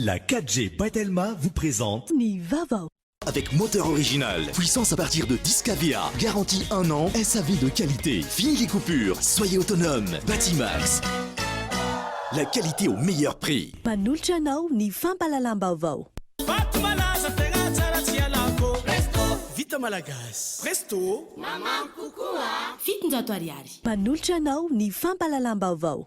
La 4G Batelma vous présente Nivava. Avec moteur original, puissance à partir de 10 kVA, garantie 1 an, SAV de qualité, fini les coupures, soyez autonome, Batimax. La qualité au meilleur prix. Panulchanao ni fampalalam-baovao. Vita Malagas. Presto. Maman kokoa. Fitonjato ariary. Panulchanao ni fampalalam-baovao.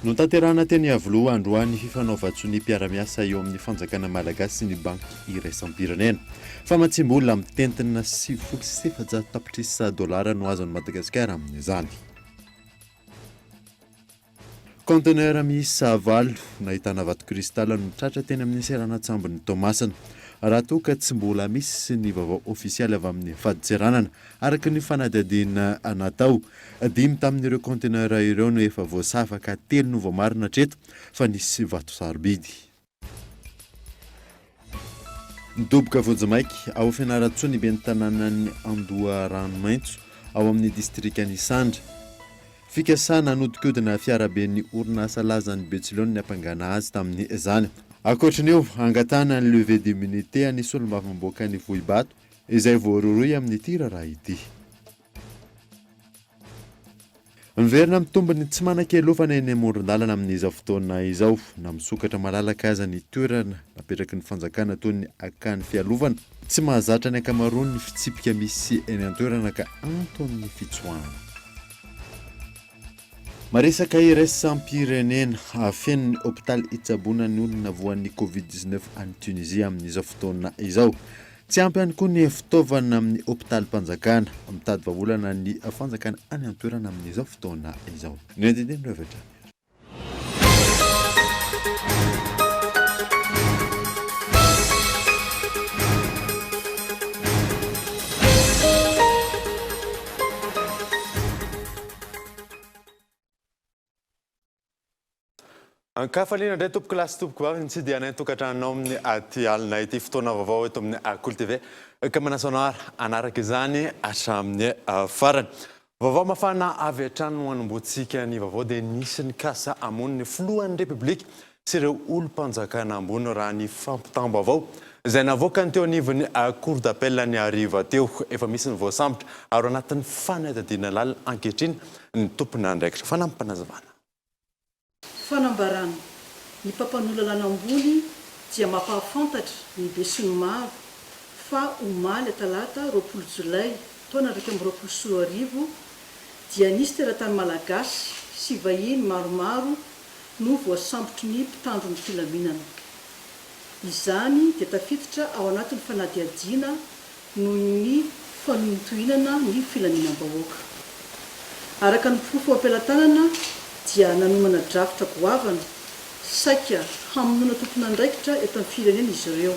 No tanterahana teny Avoloa androany fifanaovan-tsony mpiara-miasa eo amin'ny fanjakana malagasy sy ny banky iraisam-pirenena. Famatsim-bola amin'ny tentina $7,700 no azon'ny Madagasikara amin'izany. Conteneur miisa 8 nahitana vato kristala no tratra teny amin'ny seranatsambo-ny Tomasina. Raha toa ka tsy mbola misy ny vaovao ofisialy avy amin'ny faditseranana araka ny fanadihadiana natao. 5 tamin'ireo conteneur ireo no efa voasafa ka 3 no voamarina hatreto fa nisy vato sarobidy. Nidoboka Voajomaiky ao fianaran-tsony ben'ny tanànan'ny Andoha Ranomaitso ao amin'ny distrika Nisandra. Fikasana nodikodina fiaraben'ny orinasa lazan'ny Betsilone ny ampangana azy tamin'ny izany. Ankoatran'io angatana ny levée d'immunité any solombavam-boaka ny Vohibato izay voaroroy amin'ny tira raha ity. Miverina mitombony tsy manan-kelofana eny amoron-dalana amin'izao fotoana izao na misokatra malalaka aza ny toerana napetraky ny fanjakana toy ny akany fialovana tsy mahazatra ny ankamaroany ny fitsipika misy eny an-toerana ka anton'ny fitsoahana. Maresaka iraisam-pirenena afen'ny hôpital Itsabona ny olona voan'ny Covid-19 any Tunisia amin'izao fotoana izao. Tsy ampy ihany koa ny fitaovana amin'ny hôpital Mpanjakana mitady vahaolana ny fanjakana any an-toerana amin'izao fotoana izao. Ny andinindiny revatra. Ankafaliana indray tompoko lasy tompoko vavy ny tsy dia anay tokantranonao amin'ny aty alina ity fotoana vaovao eto amin'ny Akolo TV ka manasoanara anaraka izany hatramin'ny farany. Vaovao mafana avy hatrany no anomboantsika ny vaovao dia nisy ny kasa amon'ny filohan'ny Repoblika sy ireo olom-panjakana ambony raha ny fampitam-baovao izay navoaka ny teo anivon'ny cour d'appel ny hariva teo efa misy ny voasambotra ary anatin'ny fanadihadiana lalina ankehitriny ny tompona andraikitra fanampanazavana. Fanambarana ny mpampanolana ambony dia mampahafantatra ny be sy ny maro fa omaly talata 20 Jolay taona 2024 dia nisy teratany malagasy sy vahiny maromaro no voasambotry ny mpitandro ny filaminana. Izany dia tafiditra ao anatin'ny fanadihadiana noho ny fanontohinana ny filaminam-bahoaka. Araka ny fofo ampelantanana dia nanomana drafitra goavana saika hamonoana tompona andraikitra eto amin'ny firenena izy ireo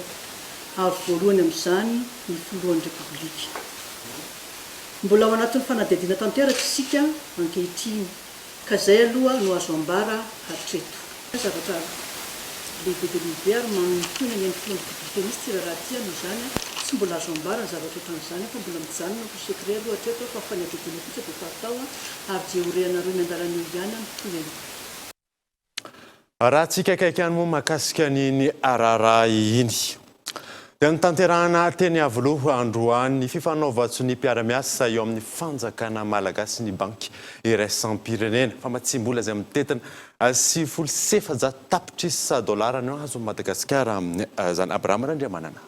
ary voalohany amin'izany ny filohan'ny Repoblika. Mbola ao anatin'ny fanadihadiana tanteraka isika ankehitriny ka izay aloha no azo ambara hatreto. Zavatra lehibe dia lehibe ary manontoina ny filohan'ny Repoblika misy tirarahatia noho izany tsy mbola azo ambara ny zavatra ohatran'izany fa mbola mijanona ko sekret aloha hatreto fa fanadihadiana kosa dia fatao ary dia horehanareo ny andalan'io ihany toyany. Raha tsika kaiky ihany moa mahakasika ny ararahy iny. Dia nitanterahana teny Avoloa androany fifanaovan-tsony mpiara-miasa eo amin'ny fanjakana malagasy ny banky iraisam-pirenena. Famatsim-bola izay mitetina $7,700 no azo Madagasikara amin'izany. Abraham Randriamanana.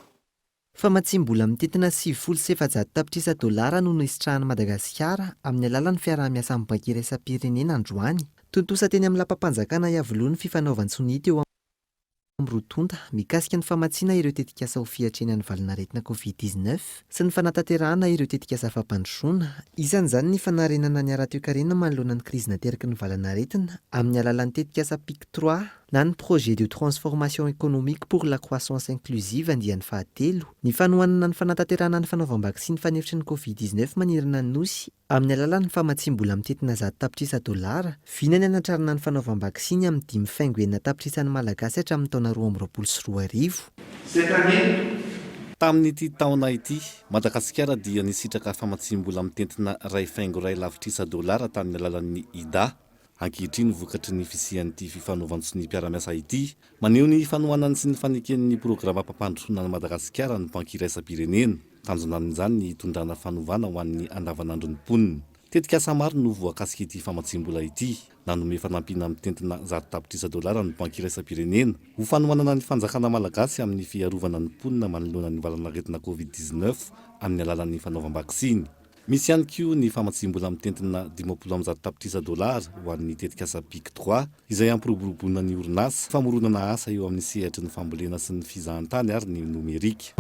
Famatsim-bola mitetina $7,700 no nisitrahany Madagasikara amin'ny alalan'ny fiara-miasa amin'ny banky iraisam-pirenena androany. Tontosa teny amin'ny lampam-panjakana Avoloa ny fifanaovan-tsony teo amin'ny rotonda mikasika ny famatsiana ireo tetikasa ho fiatrena ny valinaretina Covid-19 sy ny fanatanterahana ireo tetikasa fampandrosoana. Isan'izany ny fanarenana ny ara-toe-karena manoloana ny krizy nateraky ny valinaretina amin'ny alalan'ny tetikasa PIC 3 na ny projet de transformation économique pour la croissance inclusive andian'ny fahatelo. Ny fanohanana ny fanatanterahana ny fanaovam-bakisiny fanefitry ny Covid-19 manirana ny nosy amin'ny alalan'ny famatsim-bola mitetina $7,700 vinany anatrarana ny fanaovam-bakisiny amin'ny 5,5 tapitrisan'ny malagasy hatramin'ny taona 2024. tamin'ity taona ity Madagasikara dia nisitraka famatsim-bola mitentina ray faingo ray lavitrisa dolara tamin'ny alalan'ny ida ankehitriny vokatry ny fisian'ity fifanaovantsy ny mpiara-miasa ity maneho ny fanohanany sy ny faneken'ny programa mpampandrosoana ny Madagasikara ny banky iraisam-pirenena tanjonan'izany ny hitondrana fanovana ho an'ny andavanandro ny mponina tetika asa maro no voakasika ity famatsim-bola ity nanome fanampiana mitentina $100 ny banky iraisam-pirenena ho fanohanana ny fanjakana malagasy amin'ny fiarovana ny mponina manoloana ny valanaretina COVID-19 amin'ny alalan'ny fanaovam-bakisiny. Misy ihany koa ny famatsim-bola mitentina $50 ho an'ny tetika asa PIC 3 izay ampiroboroboana ny orinasa famoronana asa eo amin'ny sehatry ny fambolena sy ny fizahantany ary ny nomerika.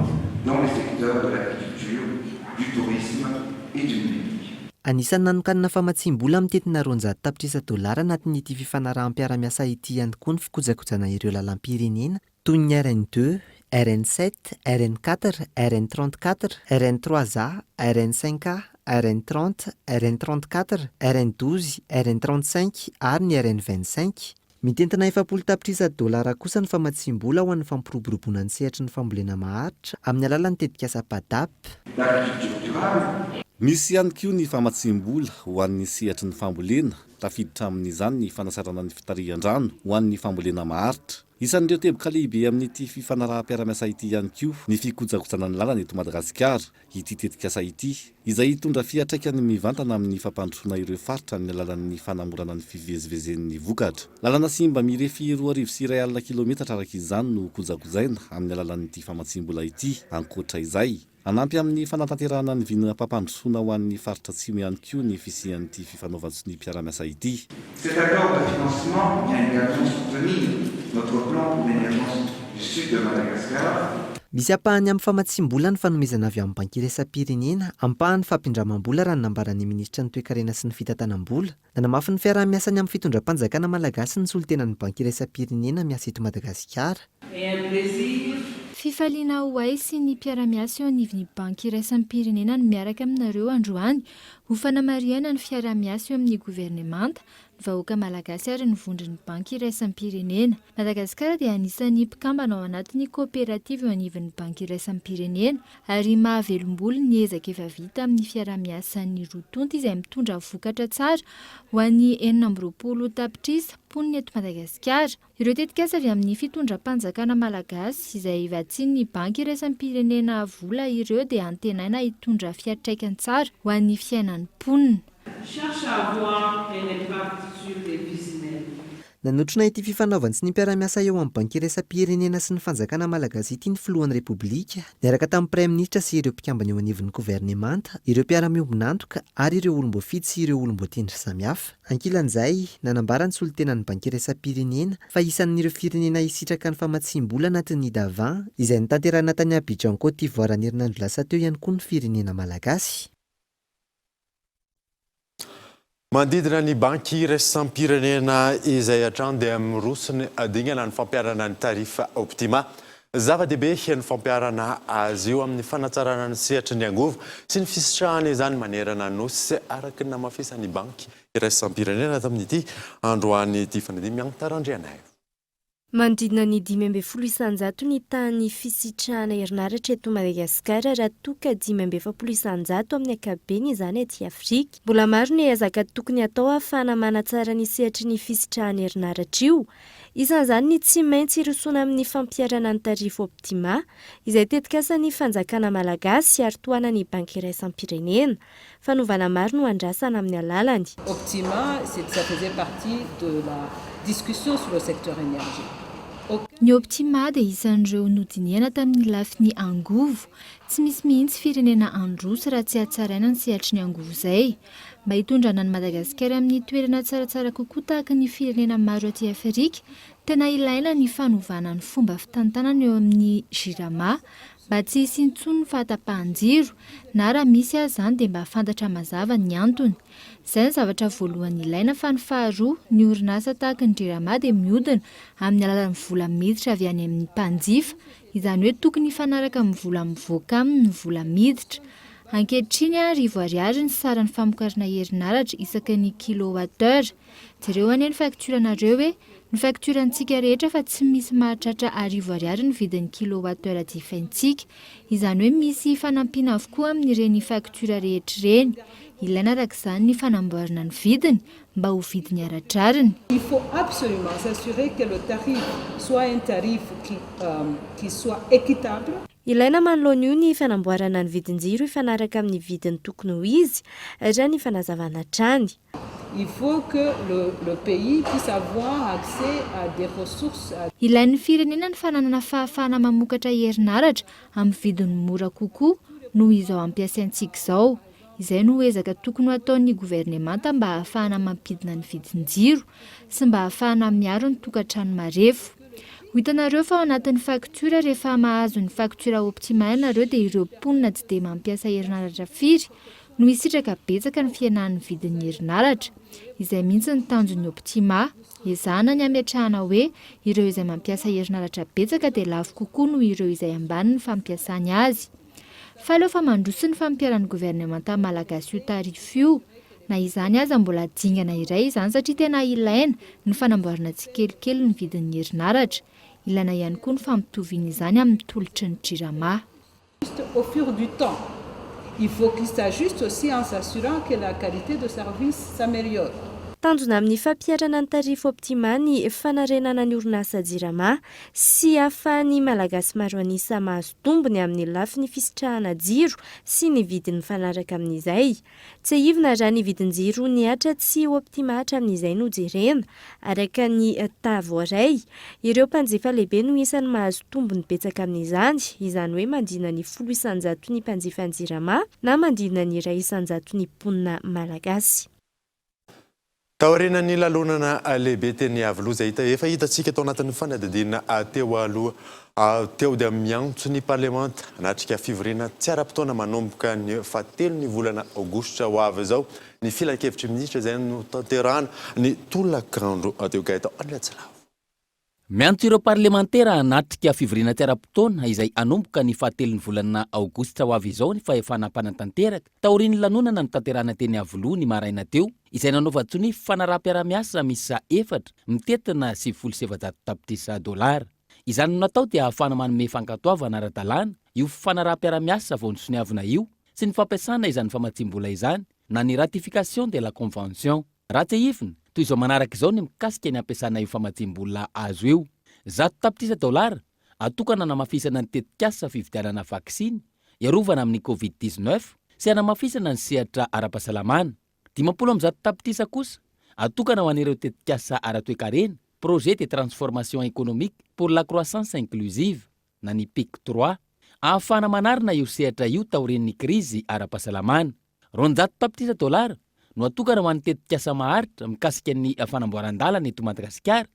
Dans les secteurs de l'agriculture, du tourisme et du numérique. Anisan'ny nanokanana famatsim-bola mitentina $100 anatin'ity fifanarahanm-piara-miasa ity ihany koa ny fikojakojana ireo lalam-pirenena toy ny RN2, RN7, RN4, RN34, RN3A, RN5A, RN30, RN34, RN12, RN35 ary ny RN25. Mitentina $70 kosa ny famatsim-bola ho an'ny fampiroboroboana ny sehatry ny fambolena maharitra amin'ny alalan'ny tetika asa PADAP. Misy ihany koa ny famatsim-bola ho an'ny sehatry ny fambolena tafiditra amin'izany ny fanasarana ny fitarihan-drano ho an'ny fambolena maharitra. Isan'ireo teboka lehibe amin'ity fifanaraha-piara-miasa ity ihany koa ny fikojakojana ny lalana eto Madagasikara ity tetika asa ity izay hitondra fiatraikany mivantana amin'ny fampandrosoana ireo faritra amin'ny alalan'ny fanamorana ny fivezivezen'ny vokatra. Lalana simba mirefy 2.4 kilometatra araka izany no kojakojaina amin'ny alalan'ity famatsim-bola ity. Ankoatra izay anampy amin'ny fanatanterahana ny vinana mpampandrosoana ho an'ny faritra atsimo ihany koa ny fisian'ity fifanaovantsy ny mpiara-miasa ity. Cet accord de financement vient également soutenir notre plan pour l'émergence du sud de Madagascar. Misy ampahany amin'ny famatsim-bola ny fanomezana avy amin'ny banky iraisam-pirenena ampahany fampindramam-bola raha nambaran'ny ministra ny toe-karena sy ny fitantanam-bola. Nanamafy ny fiarah-miasany amin'ny fitondram-panjakana malagasy ny solotenan'ny banky iraisam-pirenena miasa eto Madagasikara. Fifaliana ho ay sy ny mpiara-miasa eo anivon'ny banky iraisam-pirenena ny miaraka aminareo androany ho fanamariana ny fiara-miasa eo amin'ny governemanta ny vahoaka malagasy ary ny vondron'ny banky iraisam-pirenena. Madagasikara dia anisan'ny mpikambana ao anatin'ny kooperativa eo anivon'ny banky iraisam-pirenena ary mahavelom-boly ny ezaka efa vita amin'ny fiara-miasan'ny rotonta izay mitondra vokatra tsara ho an'ny 40 tapitrisa mponina eto Madagasikara. Ireo tetika asa avy amin'ny fitondram-panjakana malagasy izay vatsian'ny banky iraisam-pirenena vola ireo dia antenaina hitondra fiatraikany tsara ho an'ny fiainan'ny mponina. Nanotrona ity fifanaovantsy ny mpiara-miasa eo amin'ny banky iraisam-pirenena sy ny fanjakana malagasy ity ny filohan'ny repoblika niaraka tamin'ny praiminisitra sy ireo mpikambana eo anivon'ny governemanta, ireo mpiara-miombonantoka ary ireo olom-boafidy sy ireo olom-boatendry samihafa. Ankilan'izay nanambara ny solotenan'ny banky iraisam-pirenena fa isan'ireo firenena hisitraka ny famatsim-bola anatin'ny IDA20 izay nitanterahana tany Abidjan Côte d'Ivoire ny herinandro lasa teo ihany koa ny firenena malagasy. Mandidina ny banky iraisam-pirenena izay hatrany dia mirosony adingana ny fampiarana ny tarifa Optima. Zava-dehibe ny fampiarana azy io amin'ny fanatsarana ny sehatry ny angovo sy ny fisitrahana izany manerana nosy araka ny namafisan'ny banky iraisam-pirenena tamin'ity androany ity fanadimy miantarandrianay. Mandidina ny 5,700 ny tany fisitrahana herinaratra eto Madagasikara raha toka 5,700 amin'ny ankapobeny izany ety Afrika. Mbola maro ny ezaka tokony atao ahafahana manatsara ny sehatry ny fisitrahana herinaratra io. Isan'izany ny tsy maintsy irosona amin'ny fampiarana ny tarifa Optima izay tetika asan'ny fanjakana malagasy ary tohanan'ny banky iraisam-pirenena. Fanovana maro no andrasana amin'ny alalany. Optima, ça faisait partie de la discussion sur le secteur énergie. Ny Optima dia isan'ireo nodiniana tamin'ny lafiny angovo. Tsy misy mihitsy firenena androso raha tsy hatsaraina ny sehatry ny angovo izay. Mba hitondrana ny Madagasikara amin'ny toerana tsaratsara kokoa tahaka ny firenena maro aty Afrika, tena ilaina ny fanovana ny fomba fitantanana eo amin'ny jirama mba tsy hisy intsony ny fahatapahan-jiro na raha misy azy izany dia mba fantatra mazava ny antony. Izay ny zavatra voalohany ilaina fa ny faharoa ny orinasa tahaka ny jirama dia mihodina amin'ny alalan'ny vola miditra avy any amin'ny mpanjifa, izany hoe tokony hifanaraka amin'ny vola mivoaka aminy ny vola miditra. Ankehitriny R$10 ny saran'ny famokarana herinaratra isaky ny kilowattheure. Jereo anie ny fakturanareo hoe ny fakturantsika rehetra fa tsy misy mahatratra R$10 ny vidin'ny kilowattheure jifaintsika. Izany hoe misy fanampiana avokoa amin'ireny faktura rehetra ireny. Ilaina arak'izany ny fanamboarana ny vidiny mba ho vidiny aratrariny. Il faut absolument s'assurer que le tarif soit un tarif qui soit équitable. Ilaina manoloana io ny fanamboarana ny vidin-jiro ifanaraka amin'ny vidiny tokony ho izy raha ny fanazavana trany. Il faut que le pays puisse avoir accès à des ressources. Ilain'ny firenena ny fananana fahafahana mamokatra herinaratra amin'ny vidiny mora kokoa noho izao ampiasaintsika izao. Izay no ezaka tokony ho ataon'ny governemanta mba ahafahana mampidina ny vidin-jiro sy mba ahafahana miaro ny tokantrano marefo. Ho hitanareo fa ao anatin'ny faktura rehefa mahazo ny faktura optimale nareo dia ireo mponina tsy dia mampiasa herinaratra firy no hisitraka betsaka ny fihenan'ny vidin'ny herinaratra. Izay mihitsy ny tanjon'ny optima. Ezahana ny ametrahana hoe ireo izay mampiasa herinaratra betsaka dia lafo kokoa noho ireo izay ambany ny fampiasany azy. Fa aleo fa mandroso ny fampiaran'ny governemanta malagasy io tarifo io. Na izany aza mbola dingana iray izany satria tena ilaina ny fanamboarana tsikelikely ny vidin'ny herinaratra. Ilaina ihany koa ny fampitoviana izany amin'ny tolotry ny jirama. Juste au fur du temps, il faut qu'il s'ajuste aussi en s'assurant que la qualité de service s'améliore. Tanjona amin'ny fampiarana ny tarifo optima ny fanarenana ny orinasa jirama sy ahafahan'ny malagasy maro anisa mahazo tombony amin'ny lafiny fisitrahana jiro sy ny vidiny mifanaraka amin'izay. Tsy ivona raha ny vidin-jiro ny atra tsy optima atra amin'izay no jerena araka ny tavoaray. Ireo mpanjifa lehibe no isan'ny mahazo tombony betsaka amin'izany, izany hoe mandina ny 100% ny mpanjifa ny jirama na mandina ny 100% ny mponina malagasy. Taorian'ny lalonana lehibe teny avy izay efa hitantsika tao anatin'ny fanadidina teo aloha teo dia miantso ny parlemanta anatrika fivoriana tsy ara-potoana manomboka ny 7 volana aogositra ho avy izao ny filan-kevitry minisitra izay no tanterahana ny tolakandro teo gaitao Andriatsiravo. Miantso ireo parlementera anatrika fivoriana tsy ara-potoana izay anomboka ny 7 volana aogositra ho avy izao ny fahefanam-panatanteraka taorian'ny lanonana ny tanterahana teny Avoloa ny maraina teo izay nanaovantsony fanaraha-piara-miasa misa 4 mitetina $700. Izany no natao dia ahafana manome fankatoavana ara-dalàna io fanaraha-piara-miasa vao nisoniavina io sy ny fampiasana izany famatsim-bola izany na ny ratification de la convention. Raha tsy hifina toy izao manaraka izao ny mikasika ny ampiasana io famatsim-bola azo io. $100 atokana namafisana ny tetikasa fividianana vaksiny iarovana amin'ny COVID-19 sy anamafisana ny sehatra ara-pahasalamana. $50 kosa atokana ho an'ireo tetikasa ara-toekarena projet de transformation économique pour la croissance inclusive na ny PIC 3 ahafana manarina io sehatra io taorian'ny krizy ara-pahasalamana. $100 no atokana ho an'ny tetikasa maharitra mikasika ny fanamboaran-dalana eto Madagasikara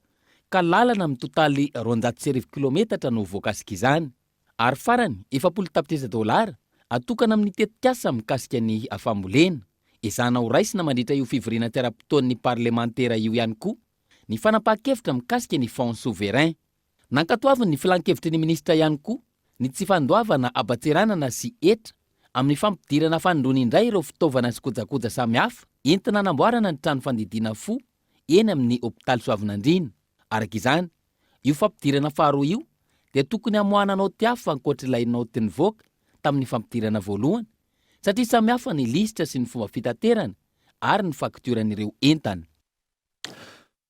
ka lalana amin'ny totaly 200 kilometatra no voakasika izany. Ary farany $70 atokana amin'ny tetikasa mikasika ny fambolena. Ezahana ho raisina mandritra io fivoriana tsy ara-potoan'ny parlementera io ihany koa ny fanapahan-kevitra mikasika ny fonds souverain. Nankatoaviny ny filan-kevitry ny ministra ihany koa ny tsy fandoavana abatseranana sy etra amin'ny fampidirana fandrony indray ireo fitaovana sy kojakoja samihafa entina namboarana ny trano fandidiana fo eny amin'ny hopitaly Soavinandriana. Araka izany, io fampidirana faharoa io dia tokony hamoahana naoty hafa ankoatr'ilay naoty nivoaka tamin'ny fampidirana voalohany satria samihafa ny lisitra sy ny fomba fitaterana ary ny fakturan'ireo entana.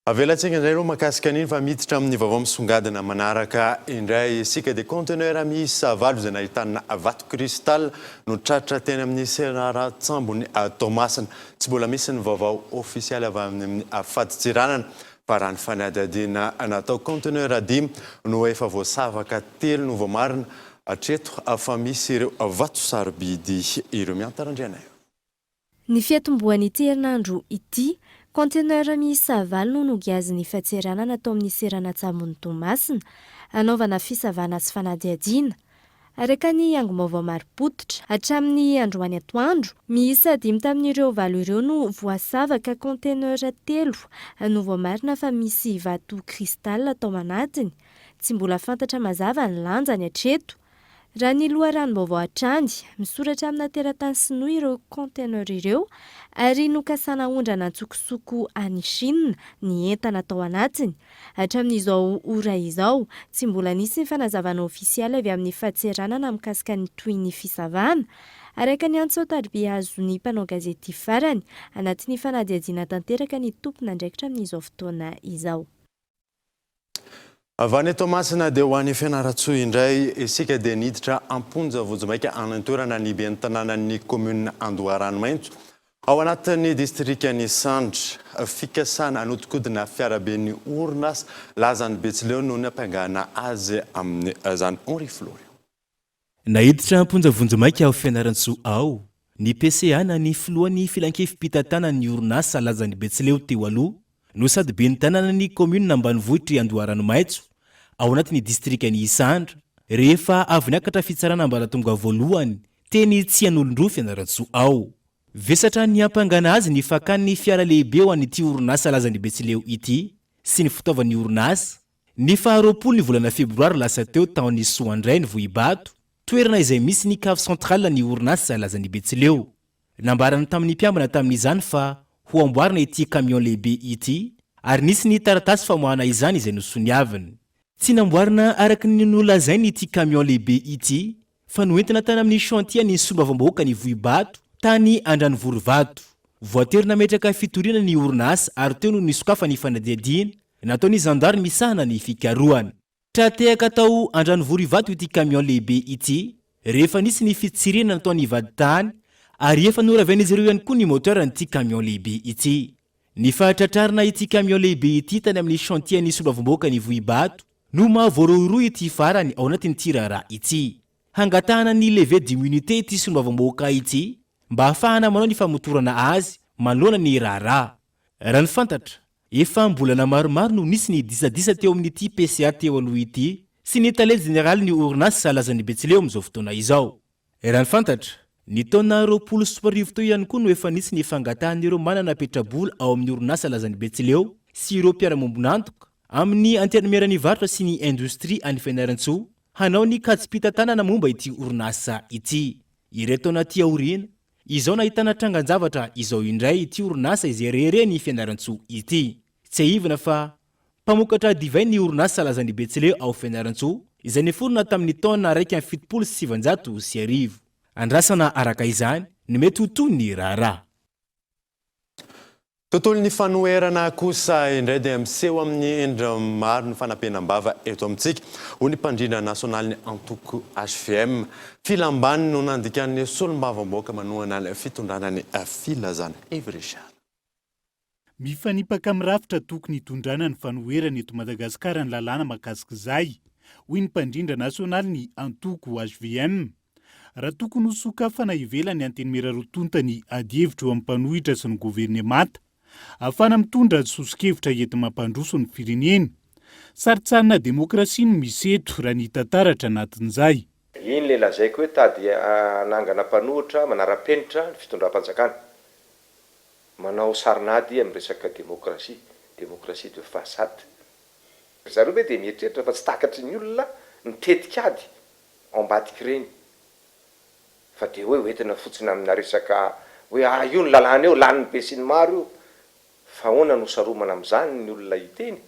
Avelantsika indray aloha makasika an'iny fa miditra amin'ny vaovao misongadina manaraka indray isika dia conteneur miisa 8 izay nahitana vato cristal no tratra teny amin'ny Seratsambony Tomasina. Tsy mbola misy ny vaovao ofisialy avy amin'ny faditsiranana fa raha ny fanadihadiana natao conteneur 5 no efa voasavaka 3 no voamarina hatreto fa misy ireo vato sarobidy ireo miantarandriana io. Ny fiatomboan'ity herinandro ity conteneur miisa 9 no nogiaziny fahatseranana atao amin'ny Seratsambony Tomasina anaovana fisavana sy fanadihadiana. Araka ny angomaovao mari-potitra hatramin'ny androany atoandro miisa 5 tamin'ireo 9 ireo no voasavaka conteneur 3 no voamarina fa misy vato cristal atao anatiny. Tsy mbola fantatra mazava ny lanjany hatreto. raha ny loharanom-baovao hatrany misoratra amina teratany sinoa ireo conteneur ireo ary nokasana ondrana antsokosoko any Chine ny entana tao anatiny. Hatramin'izao ora izao tsy mbola nisy ny fanazavana ofisialy avy amin'ny fahatseranana mikasika ny toy ny fisavana. Araka ny antso taribia azony mpanao gazety farany anatin'ny fanadihadiana tanteraka ny tompona andraikitra amin'izao fotoana izao. Avany Tomasina dia ho an'ny Fianaratsoa indray isika dia niditra amponja vojomaika anantoerana ny ben'ny tanànan'ny commune Andoharanomaitso ao anatin'ny distrikany Sandra fikasana anodikodina fiaraben'ny orinasa lazany Betsileo noho ny ampangana azy amin'ny zany Henri Flory. Nahiditra amponja vonjomaika ao Fianaratsoa ao ny PCA na ny filohan'ny filankefim-pitantanan'ny orinasa lazany Betsileo teo aloha no sady ben'ny tanànan'ny commune ambanivohitra Andoharanomaitso ao anatin'ny distrikany Sandra rehefa avy niakatra fitsarana ambaratonga voalohany teny tsy an'olon-droa Fianaratsoa ao. Vesatra ny ampangana azy ny fakan'ny fiara lehibe ho an'ity orinasa lazany Betsileo ity sy ny fitaovan'ny orinasa. Ny faharoapolo ny volana febroary lasa teo taon'ny Soandray ny Vohibato, toerana izay misy ny cave centrale ny orinasa lazany Betsileo. Nambarana tamin'ny mpiambana tamin'izany fa ho amboarina ity camion lehibe ity ary nisy ny taratasy famoahana izany izay nosoniaviny. Tsy namboarina araka ny nolazainy ity camion lehibe ity fa noentina tany amin'ny chantier ny sombavambahoaka ny Vohibato tany Andranivorovato. Voatery nametraka fitoriana ny orinasa ary teo no nisokafa ny fanadihadiana nataon'ny zandary misahana ny fikarohana. Tratehaka tao Andranivorovato ity camion lehibe ity rehefa nisy ny fitsirena nataon'ny vaditany ary efa noravian'izy ireo ihany koa ny moteur n'ity camion lehibe ity. Ny fahatratrarina ity camion lehibe ity tany amin'ny chantier ny sombavambahoaka ny Vohibato no mahavoarohirohy ity farany ao anatin'ity raharaha ity. Hangatahana ny leve d'immunité ity sombavambahoaka ity mba hafahana manao ny famotorana azy manoloana ny raharaha. Raha ny fantatra efa mbolana maromaro no nisy ny disadisa teo amin'ity PCA teo aloha ity sy ny talety général ny orinasa lazany Betsileo amin'izao fotoana izao. Raha ny fantatra ny taona 20 teo ihany koa no efa nisy ny fangatahan'ireo manana petrabola ao amin'ny orinasa lazany Betsileo sy ireo mpiara-mombonantoka amin'ny antenimiran'ny varotra sy ny industrie any Fianaratsoa hanao ny katsipita-tanana momba ity orinasa ity. Ireto anaty aoriana izao nahitana trangan-javatra izao indray ity orinasa izay rereny Fianaratsoa ity. Tsy ahivana fa mpamokatra divay ny orinasa lazany Betsileo ao Fianaratsoa izay niforona tamin'ny taona 1,700 andrasana araka izany ny mety ho toy ny raharaha. Tontolo ny fanoherana kosa indray dia miseho amin'ny endra maro ny fanampenam-bava eto amintsika ho ny mpandrindra nasionaly antoko HVM filambany no nandikan'ny solombavambahoaka manohana ny fitondranany filazana Evrichard. Mifanipaka mirafitra tokony hitondrana ny fanoherana eto Madagasikara ny lalàna mahakasika izay hoy ny mpandrindra nasionaly ny antoko HVM. Raha tokony ho sokafana ivelany antenimera rotonta ny adievitra eo amin'ny mpanohitra sy ny governemanta afana mitondra sosikevitra ety mampandroso ny firenena. Saritsarina demokrasia no miseto raha ny tantaratra anatin'izay. Iny le lazaiko hoe tady anangana mpanohitra manara-penitra ny fitondram-panjakana. Manao sarinady amin'ny resaka demokrasia de façade. Zareo hoe dia mieritreritra fa tsy takatry ny olona mitetikady ambadiky ireny. Fa dia hoe hoentina fotsiny amina resaka hoe io ny lalàna eo laniny be sy ny maro io. Fa hoana no saromana amin'izany ny olona hiteny.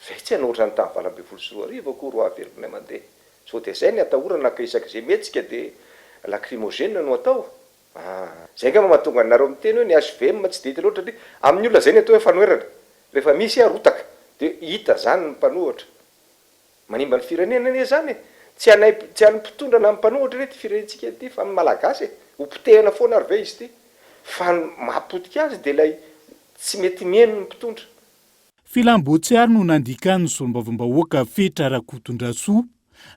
Zay tsy anohatra ny tamin'ny 2024 ko roa averina mandeha. So dia zay ny atahorana ka isaka izay metsika dia lacrymogène no atao. Zay nga mahatonga anareo miteny hoe ny HVM tsy dia hita loatra satria amin'ny olona zay ny atao hoe fanoherana. Rehefa misy arotaka dia hita zany ny mpanohatra. Manimba ny firenena anie zany. Tsy hanay mpitondra na mpanohatra rety firenentsika ity fa amin'ny malagasy ho potehana foana ary ve izy ity. Fa mahapotika azy dia ilay tsy mety mihaino ny mpitondra. Filambotsiary no nandikan'ny solombavambahoaka Fetra Rakotondrasoa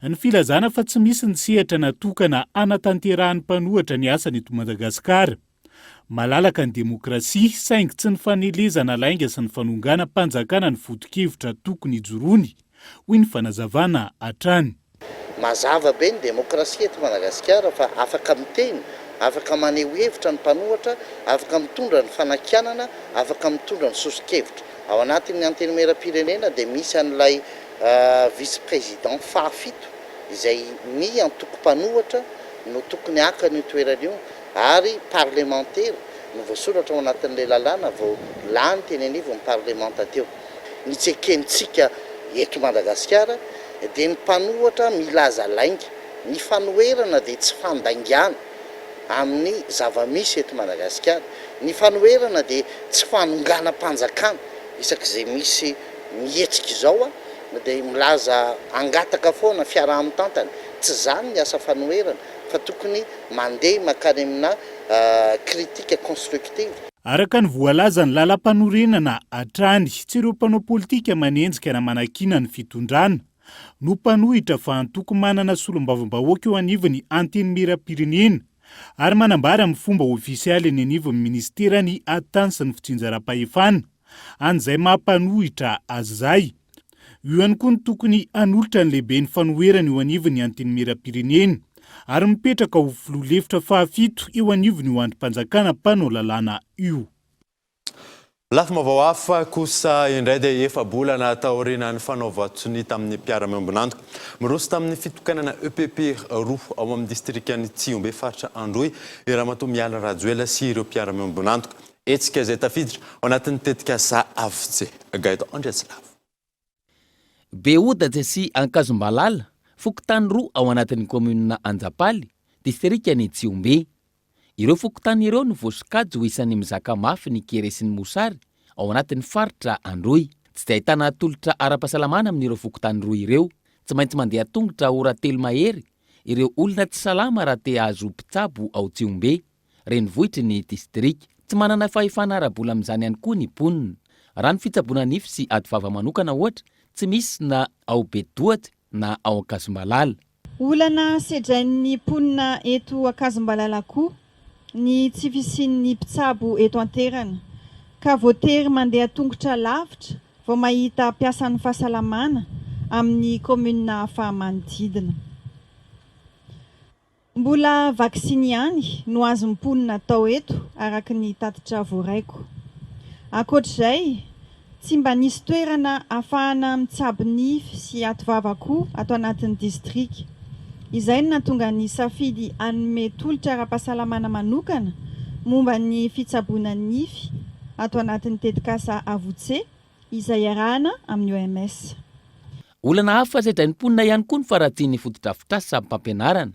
ny filazana fa tsy misy ny sehatra natokana anatanterahany mpanohatra ny asany eto Madagasikara. Malalaka ny demokrasia saingy tsy ny fanelezana lainga sy ny fanongana mpanjakana ny foto-kevitra tokony hijoroany hoy ny fanazavana hatrany. Mazava be ny demokrasia eto Madagasikara fa afaka miteny, afaka maneho hevitra ny mpanohatra, afaka mitondra ny fanakianana, afaka mitondra ny sosikevitra. Ao anatin'ny antenimera-pirenena dia misy an'ilay vice-président fahafito izay ny antoko-mpanohatra no tokony aka ny toeran'io ary parlementaire no voasoratra ao anatin'ilay lalàna vao lany teny anivo ny parlementa teo. Ny tsekentsika eto Madagasikara dia ny mpanohatra milaza lainga ny fanoherana dia tsy fandaingana amin'ny zava-misy eto Madagasikara. Ny fanoherana dia tsy fanongana-panjakana isak'izay misy mihetsika izao dia milaza angataka foana fiaraha-mitantana. Tsy zany ny asa fanoherana fa tokony mandeha makany amina kritika constructive. Araka ny voalaza ny lalam-panorenana hatrany tsy ireo mpanao politika manenjika na manakina ny fitondrana no mpanohitra fa antoko manana solombavam-bahoaka eo anivony anteny miram-pirenena ary manambara amin'ny fomba ofisialy eny anivon'ny ministera ny atany sy ny fitsinjaram-pahefana an'izay mampanohitra azy zay. Io ihany koa ny tokony hanolotra ny lehibe ny fanoherana eo anivon'ny anteny miram-pirenena ary mipetraka ho filoha-lefitra fahafito eo anivony ho andrim-panjakana mpanao lalàna io. Lafim-baovao hafa kosa indray dia efa bolana taorian'ny fanaovan-tsony tamin'ny mpiara-miombonantoka. Miroso tamin'ny fitokanana EPP roa ao amin'ny distrikan'ny Tsiombe faritra Androy, i Ramatoa Miala Rajoela sy ireo mpiara-miombonantoka. Etsika izay tafiditra ao anatin'ny tetikasa AFC. Gaito Andreslava. Beoda sy Ankazombalala, fokotany roa ao anatin'ny komunina Anjapaly, distrikany Tsiombe. Ireo fokotany ireo no voasokajy ho isan'ny mizaka mafy ny kere sy ny mosary ao anatin'ny faritra Androy. Tsy dia ahitana tolotra ara-pahasalamana amin'ireo fokotany roa ireo. Tsy maintsy mandeha tongotra ora telo mahery ireo olona tsy salama raha te ahazo mpitsabo ao Tsiombe, renivohitry ny distrik. Tsy manana fahefana ara-bola amin'izany ihany koa ny mponina. Raha ny fitsaboana nify sy adivava manokana ohatra, tsy misy na ao Bedohatra na ao Ankazombalala. Olana sedrain'ny mponina eto Ankazombalala koa ny tsy fisian'ny mpitsabo eto an-terana ka voatery mandeha tongotra lavitra vao mahita mpiasan'ny fahasalamana amin'ny komunina hafa manodidina. Mbola vaksiny ihany no azo mponina tao eto araka ny tatitra voaraiko. Ankoatr'izay, tsy mba nisy toerana ahafahana mitsabo nify sy atovava koa ato anatin'ny distrika. Izay no nahatonga ny safidy hanome tolotra ara-pahasalamana manokana momba ny fitsaboana nify ato anatin'ny tetikasa AVC izay arahana amin'ny OMS. Olana hafa sedrain'ny mponina ihany koa ny faratian'ny fotodrafitrasa amin'ny mpampianarana.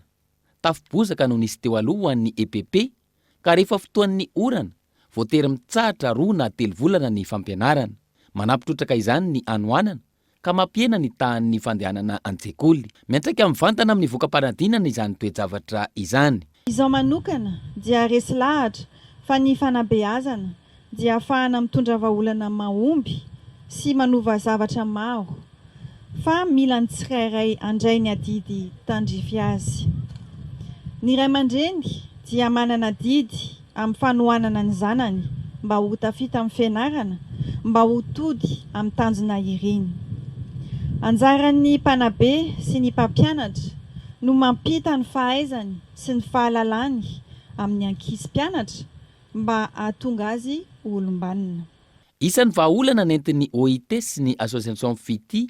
Tafibozaka no nisy teo aloha ho an'ny EPP ka rehefa fotoan'ny orana voatery mitsahatra 2 na 3 volana ny fampianarana. Manampitrotraka izany ny anoanana ka mampiena ny tahan'ny fandehanana an-tsekoly. Miantraika mivantana amin'ny voka-paradinana izany toe-javatra izany. Izaho manokana dia resy lahatra fa ny fanabeazana dia ahafahana mitondra vahaolana mahomby sy manova zavatra maro. Fa mila ny tsirairay andray ny adidy tandrify azy. Ny ray aman-dreny dia manana didy amin'ny fanohanana ny zanany mba ho tafita amin'ny fianarana, mba ho tody amin'ny tanjona ireny. Anjaran'ny mpanabe sy ny mpampianatra no mampita ny fahaizany sy ny fahalalany amin'ny ankizy mpianatra mba ahatonga azy olom-banona. Isan'ny vahaolana nentin'ny OIT sy ny Association Fiti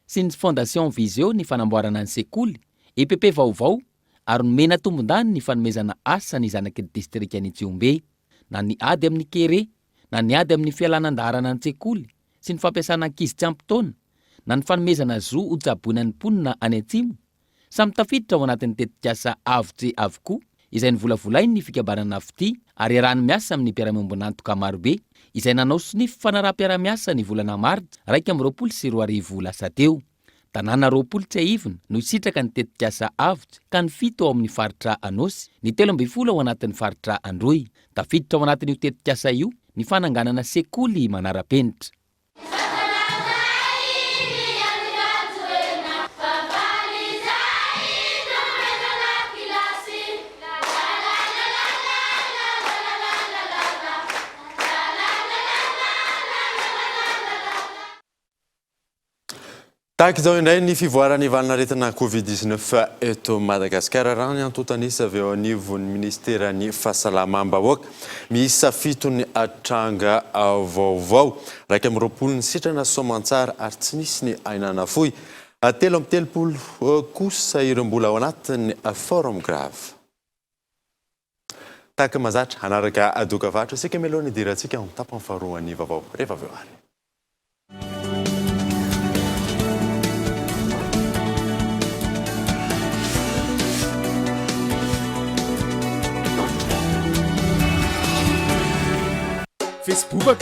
sy ny Fondation Visio ny fanamboarana ny sekoly, EPP vaovao ary nomena tombon-dany ny fanomezana asa ny zanaky ny distrikany Tsiombe, na ny ady amin'ny kere, na ny ady amin'ny fialanan-daharana ny sekoly sy ny fampiasana ankizy tsy ampy-taona, na ny fanomezana zo ho tsaboina ny mponina any Atsimo. Samy tafiditra ao anatin'ny tetikasa AVC avokoa, izay ny volavolainy ny fikabarana fity ary arahany miasa amin'ny mpiara-miombonantoka marobe, izay nanao snify fanaraha-piara-miasa ny volana Martsa 2024 lasa teo. Tanàna 20 tsy ahivona no sitraka ny tetikasa AVC ka ny 7 ao amin'ny faritra Anosy, ny 12 ao anatin'ny faritra Androy. Tafiditra ao anatin'io tetikasa io ny fananganana sekoly manara-penitra. Tahaka izao indray ny fivoarany valinaretina Covid-19 eto Madagasikara raha ny antotanisa avy eo anivon'ny ministeran'ny fahasalamam-bahoaka miisa 7 ny atranga vaovao. 20 ny sitrana soamantsara ary tsy nisy ny ainana fohy. telo amby telopolo kosa ireo mbola ao anatin'ny forum grave. Tahaka mazatra anaraka adoka vatra isika melohany idirantsika amin'ny tapany faharoa ny vaovao rehefa avy eo ary. Facebook.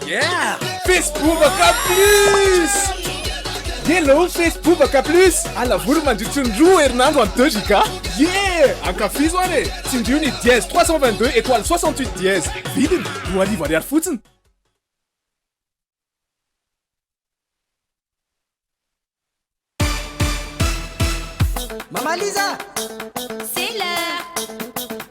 Yeah! Facebook plus! Hello, Facebook plus! Alavolo mandritron-droa herinandro amin'ny 2 giga. Yeah! Ankafizo any e! Tsindrio ny dièse 322 étoile 68 dièse. Vidiny 2,000 ariary fotsiny. Maman Lisa! C'est l'heure.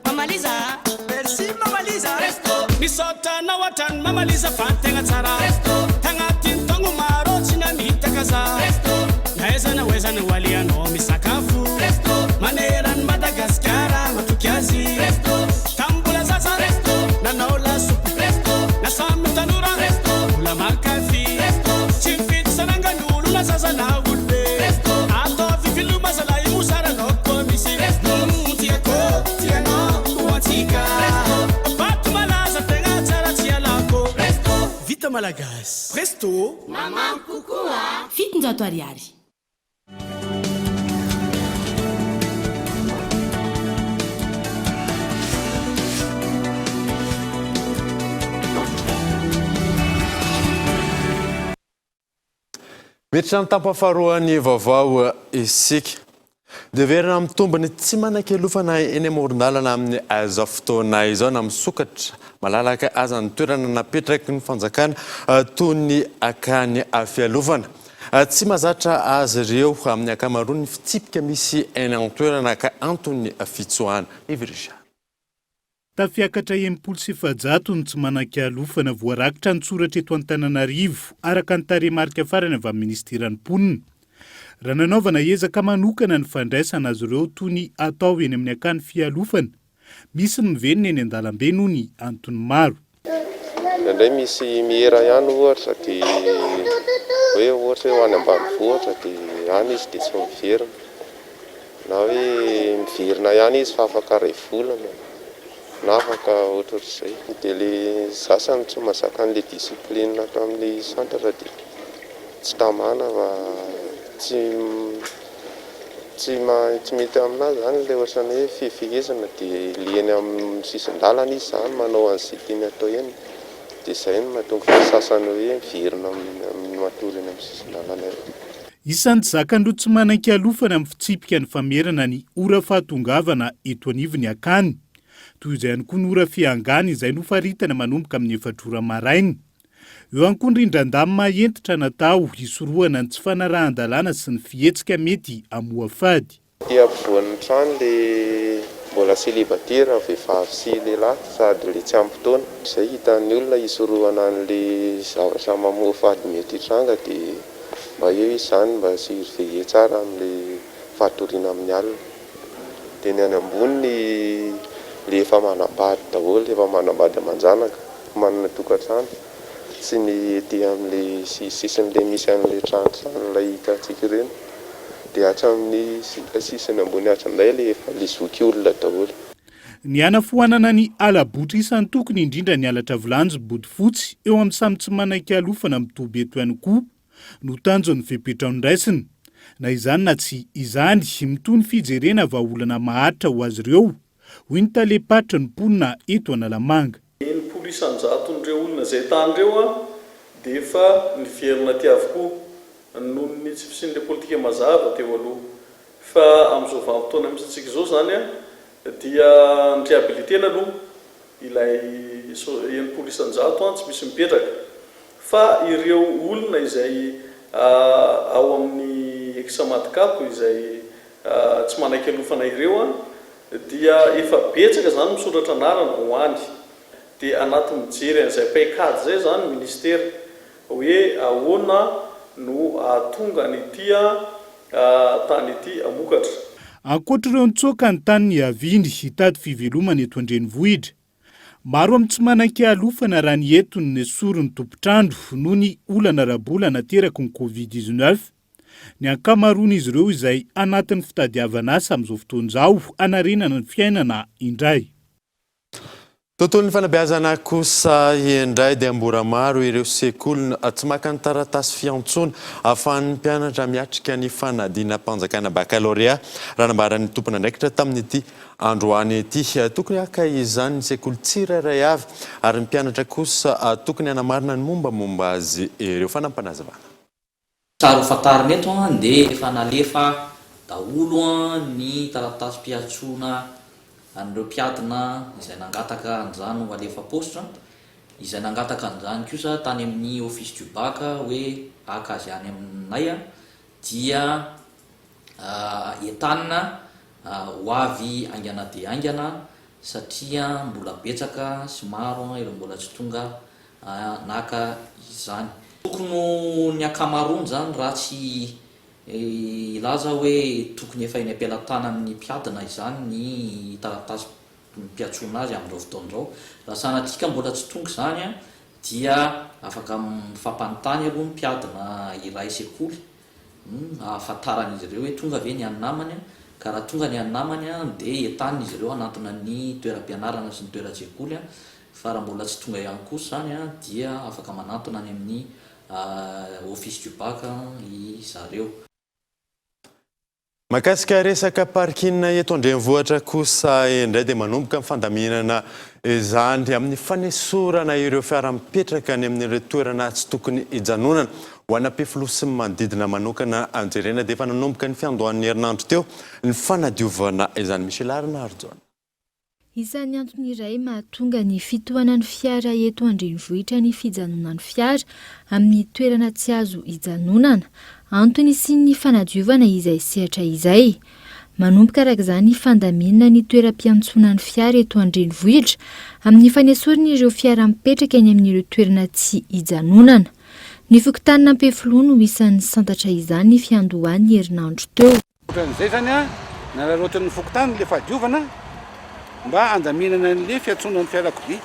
Maman Lisa. Merci Maman Lisa. Resto. Misota na watan Maman Lisa fantenga tsara. Resto. Tangatin tongo maro china mitakaza. Resto. Naeza na weza na waliano misakafu. Resto. Maneran Madagascar matukiazi. Resto. Tambula zaza. Resto. Na naola supu. Resto. Na samu tanura. Resto. Ula makafi. Resto. Chifit sananga nulu na zaza na ulbe. Resto. Ato vifilu masala imusara no komisi. Resto. Tieko. Tieno. Uatika. Resto. Batu malaza tenga tsara tialako. Resto. Vita Malagas. Resto. Maman kukua. Fitinjato ariary. Miditra amin'ny tampafaharoan'ny vaovao isika. Deverina amin'ny tombony tsy manan-kelofana eny amoron-dalana amin'ny zao fotoana izao na misokatra malalaka aza ny toerana napetraky ny fanjakana toy ny akany fialovana. Tsy mahazatra azy ireo amin'ny ankamaroany ny fitsipika misy eny an-toerana ka antony fitsoahana. Ivirisha. Tafiakatra 100 ny tsy manan-kialofana voarakitra ny soratra eto Antananarivo araka ny tarehimarika farany avy amin'ny ministeran'ny mponina. Raha nanaovana ezaka manokana ny fandraisana azy ireo toy ny atao eny amin'ny akany fialofana. Misy ny mivenina eny an-dalambe noho ny antony maro. Indray misy mihera ihany ohatra dia hoe ohatra hoe ho any ambanivohitra dia any izy dia tsy miverina. Na hoe miverina ihany izy fa afaka ray volana. Na afaka ohatr'izay. Dia ilay sasany tsy mahazaka an'ilay disipline atao amin'ny santatra dia tsy tamana fa tsy mety aminazy zany ilay ohatrany hoe fifehezana dia liany amin'ny sisin-dalana izy zany manao an'izay tiany atao eny. Dia izay no mahatonga sasany hoe miverina amin'ny matory eny amin'ny sisin-dalana eny. Isan'ny zakandro tsy manan-kialofana amin'ny fitsipika ny famerana ny ora fahatongavana eto anivony akany. Toy izay ihany koa ny ora fiangana izay nofaritana manomboka amin'ny 4 maraina. Eo ihany koa ny rindran-damy maentitra natao hisorohana ny tsy fanarahan-dalàna sy ny fihetsika mety hamoha fady. Dia ampovoan'ny trano ilay mbola célibataire vehivavy sy lehilahy sady ilay tsy ampy taona. Izay hitan'ny olona hisorohana an'ilay zavatra mamoha fady mety hitranga dia mba eo izy zany mba surveiller tsara amin'ilay fatoriana amin'ny alina. Dia ny any ambony le efa manambady daholo, efa manambady aman-janaka, manana tokantrano sy ny ety amin'ilay sisin'ilay misy an'ilay trano ilay hitantsika ireny dia hatramin'ny sisiny ambony hatram'izay ilay efa le zoky olona daholo. Ny hanafoanana ny alabotra isan'ny tokony indrindra ny alatra Vilanjo Bodofotsy eo amin'ny samy tsy manan-kialofana mitoby eto ihany koa no tanjon'ny fepetraony raisiny. Na izany na tsy izany mitony fijerena vahaolana maharitra ho azy ireo. Hoy ny talepatra ny mponina eto Analamanga. Ny polisanjaton'ireo olona izay tan'ireo dia efa niverina ty avokoa noho ny tsy fisian'ilay politika mazava teo aloha. Fa amin'izao vanim-potoana misy antsika izao zany dia ny réhabilitena aloha ilay ny polisanjato tsy misy mipetraka. Fa ireo olona izay ao amin'ny ex-madikapo izay tsy manan-kialofana ireo dia efa betsaka zany misoratra anarana ho any. Dia anaty mijery an'izay paikady zay zany ministera hoe ahoana no ahatonga an'ity tany ity amokatra. Ankoatr'ireo nitsoaka ny tany ny Aviny hitady fivelomana eto Andrenivohitra. Maro amin'ny tsy manan-kialofana raha ny entony ny sorony tompotrandro noho ny olana rabolana teraky ny Covid-19 ny ankamaroan'izy ireo izay anatin'ny fitadiavana asa amin'izao fotoan'izao anarenana ny fiainana indray. Tontolon'ny fanabeazana kosa indray dia mbola maro ireo sekoly tsy maka ny taratasy fiantsoana ahafahan'ny mpianatra miatrika ny fanadina mpanjakana baccalauréat raha nambaran'ny tompona andraikitra tamin'ity androany ity. Tokony haka izany ny sekoly tsirairay avy ary ny mpianatra kosa tokony hanamarina ny mombamomba azy ireo fanampanahavana. Tsara hofantarina eto dia efa nalefa daholo ny taratasy mpiantsoana an'ireo mpiadina izay nangataka an'izany ho alefa postra, izay nangataka an'izany kosa tany amin'ny office du bac hoe aka azy any aminay dia entanina ho avy aingana dia aingana satria mbola betsaka sy maro ireo mbola tsy tonga naka izany. Tokony ny akamaroany zany raha tsy ilaza hoe tokony efa eny am-pelantanan'ny mpiadina izany ny taratasy mpiantsoana azy amin'izao fotoan'izao. Raha sanatsika mbola tsy tonga izany dia afaka mifampanontany aloha ny mpiadina iray sekoly ahafantaran'izy ireo hoe tonga ve ny any namany, ka raha tonga ny any namany dia entan'izy ireo anatina ny toeram-pianarana sy ny toeran-tsekoly, fa raha mbola tsy tonga ihany kosa izany dia afaka manantona any amin'ny office du bac izareo. Makasika resaka parking eto andrenivohitra kosa indray dia manomboka mifandaminana izany amin'ny fanesorana ireo fiara mipetraka any amin'ireo toerana tsy tokony hijanonana ho anam-pefilo sy manodidina manokana anjerena dia efa nanomboka ny fiandohan'ny herinandro teo ny fanadiovana izany. Michel Arina Arjoana. Isan'ny antony iray mahatonga ny fitohanan'ny fiara eto andrenivohitra ny fijanonan'ny fiara amin'ny toerana tsy azo hijanonana, antony sy ny fanadiovana izay sehatra izay. Manomboka araka izany fandaminana ny toeram-piantsonan'ny fiara eto andrenivohitra amin'ny fanesorana ireo fiara mipetraka eny amin'ireo toerana tsy hijanonana. Ny fokotanina am-pefilo no isan'ny santatra izany ny fiandohan'ny herinandro teo. Ohatran'izay zany nalarotan'ny fokotany le fadiovana mba andaminana an'le fiantsonan'ny fiarakodia.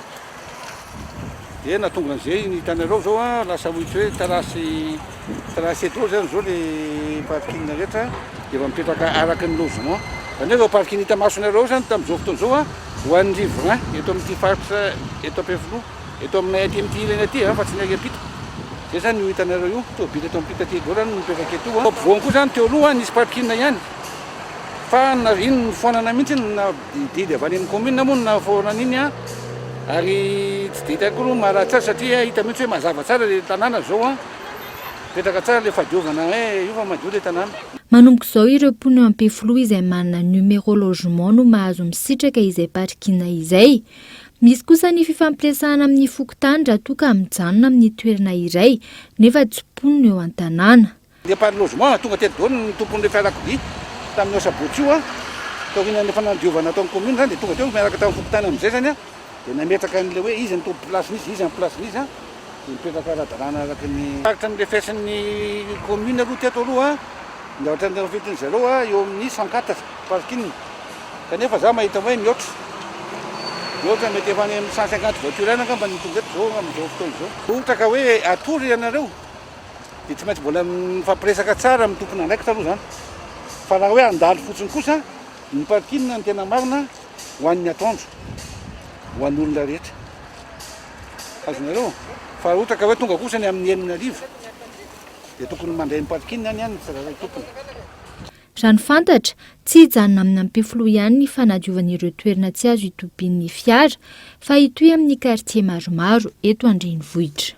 Dia natonga an'izay ny hitanareo zao lasa ohatra hoe tarasy eto zany zao le parking rehetra efa mipetraka araka ny logement. Zany hoe parking hita masonareo zany tamin'izao fotoan'izao ho an'ny rivogna eto amin'ity faritra eto am-pefilo, eto aminay aty amin'ity ilana aty fa tsy ny apita. Zay zany io hitanareo io, tobily eto ampita aty daholo no mipetraka eto. Ampovoany koa zany teo aloha nisy parking ihany. Fa ino ny foanana mihitsy na didy avy any amin'ny commune moa na foanana iny ary tsy dia hitako aloha maharatsy azy satria hita mihitsy hoe mazava tsara le tanàna zao petraka tsara le fadiovana hoe io fa madio le tanàna. Manomboka izao ireo mponina eo am-pefilo izay manana numéro logement no mahazo misitraka izay parking izay. Misy kosa ny fifampiresahana amin'ny fokotany raha toa ka mijanona amin'ny toerana iray nefa tsy mponina eo an-tanàna. Le par logement tonga teto daholo ny tompon'le fiarakodia tamin'ny sabotsy io taokinany fanadiovana atao amin'ny commune zany dia tonga teo miaraka tamin'ny fokotany amin'izay zany dia nametraka an'le hoe izy ny tompo plasin'izy, izy amin'ny plasin'izy dia mipetraka ara-dalàna araka ny faritra ny refesin'ny commune aloha teto aloha dia ohatra ny fitin zareo eo amin'ny 104 parking kanefa za mahita hoe mihoatra mety efa any amin'ny 150 voiture any angamba ny tonga eto zao amin'izao fotoan'izao. Ohatra ka hoe atory ianareo dia tsy maintsy mbola mifampiresaka tsara amin'ny tompona andraikitra aloha zany. Fa raha hoe andalo fotsiny kosa ny parking ny tena marina ho an'ny atondro, ho an'ny olona rehetra. Azonareo fa ohatra ka hoe tonga kosa ny amin'ny 9,000 dia tokony mandray ny parking any ny tsirairay tompony. Raha ny fantatra, tsy hijanona amin'ny am-pefilo ihany ny fanadiovan'ireo toerana tsy azo hitobian'ny fiara fa hitohy amin'ny quartier maromaro eto andrenivohitra.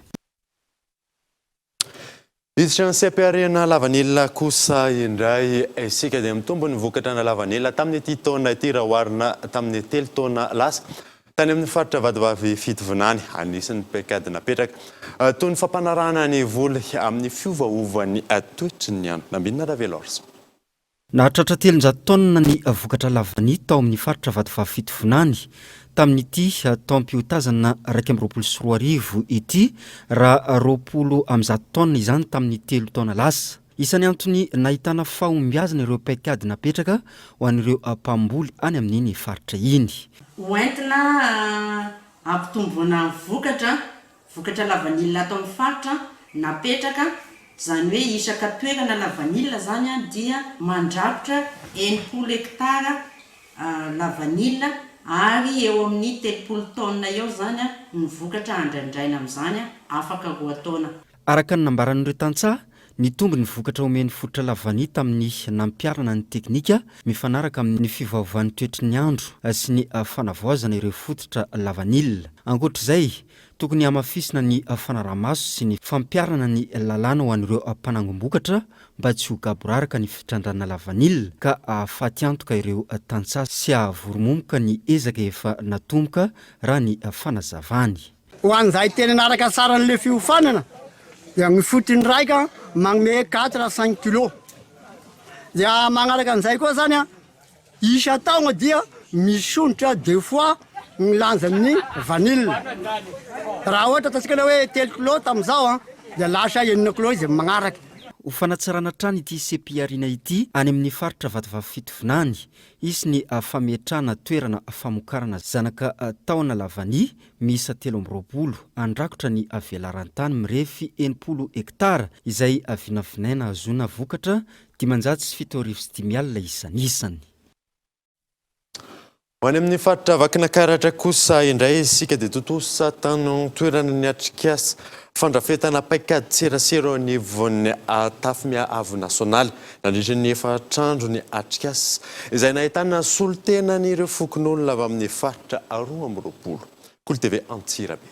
Iditra ny CPR-na lavanilina kosa indray isika dia mitombo ny vokatra na lavanilina tamin'ny ity taona ity raha oharina tamin'ny 3 taona lasa tany amin'ny faritra vadivavy fitovinany anisan'ny paikadina petraka toy ny fampanarahana ny voly amin'ny fiovaovany toetry ny andro. Nambinina Ravelors. Nahatratra 300 taonina ny vokatra lavany tao amin'ny faritra vadivavy fitovinany tamin'ity taom-piotazana 224 ity raha 20 taonina izany tamin'ny 3 taona lasa. Isan'ny antony nahitana fahombiazana ireo paikady napetraka ho an'ireo mpamboly any amin'iny faritra iny. Hoentina ampitomboana vokatra lavanilina atao amin'ny faritra napetraka Zany hoe isaka toerana lavanila zany a dia mandrafitra 80 hektara lavanila ary eo amin'ny 30 tonne eo zany a ny vokatra andraindraina amin'izany a afaka roa taona. Araka ny nambaran'ireo tantsaha, ny tombo ny vokatra omeny fototra lavany tamin'ny nampiarana ny teknika mifanaraka amin'ny fivaovan'ny toetry ny andro sy ny fanavaozana ireo fototra lavanila. Ankoatr'izay, tokony hamafisina ny fanaramaso sy ny fampiarana ny lalàna ho an'ireo mpanangom-bokatra mba tsy ho gaboraraka ny fitrandrana lavanila ka ahafaty antoka ireo tantsaha sy ahavory-momoka ny ezaka efa natomboka raha ny fanazavany. Ho an'izay tena naraka tsara n'le fiofanana dia ny fotony raika magnome 4-5 kilo. Dia magnaraka an'izay koa zany a isa-taogna dia misonitra 2 fois ny lanja amin'ny vanille. Raha ohatra ataontsika hoe 3 kilo tamin'izao dia lasa 9 kilo izy magnaraka. Ho fanatsarana trano ity sepiarina ity any amin'ny faritra Vatovavy Fitovinany, izy ny fametrahana toerana famokarana zanaka taona lavany miisa 320 andrakotra ny avelaran-tany mirefy 80 hektara izay vinavinaina azona vokatra 575 isan'isany. Ho any amin'ny faritra Vakinankaratra kosa indray isika dia totosa tany toerana ny atrikasa fandrafetana paikady tserasera ny voan'ny tafimia avo nasionaly nandritra ny efatrandro ny atrikasa izay nahitana solotena n'ireo fokon'olona avy amin'ny faritra 12. Kolo TV Antsirabe.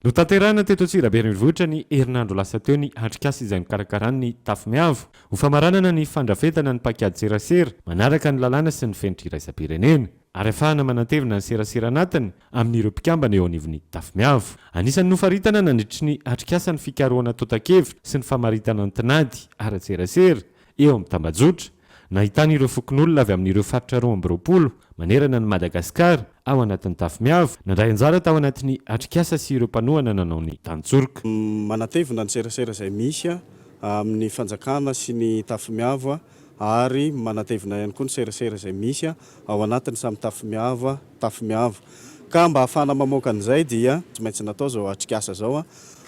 Notanterahana teto Antsirabe renivohitra ny herinandro lasa teo ny atrikasa izay nokarakarainy ny tafimiavo ho famaranana ny fandrafetana ny paikady tserasera manaraka ny lalàna sy ny fenitra iraisam-pirenena. Ary afahana manatevina ny serasera anatiny amin'ireo mpikambana eo anivon'ny tafimiavo. Anisan'ny nofaritana nandritry ny atrikasa ny fikarohana tota-kevitra sy ny famaritana ny tinady ara-tserasera eo amin'ny Tambajotra. Nahitana ireo fokon'olona avy amin'ireo faritra 12 manerana ny Madagasikara ao anatin'ny tafimiavo nandray anjara tao anatin'ny atrikasa sy ireo mpanohana nanao ny tantsorika. Manatevina ny serasera izay misy amin'ny fanjakana sy ny tafimiavo ary manatevina ihany koa ny serasera izay misy ao anatiny samy tafimiavo. Ka mba hafana mamoaka an'izay dia tsy maintsy natao zao atrikasa zao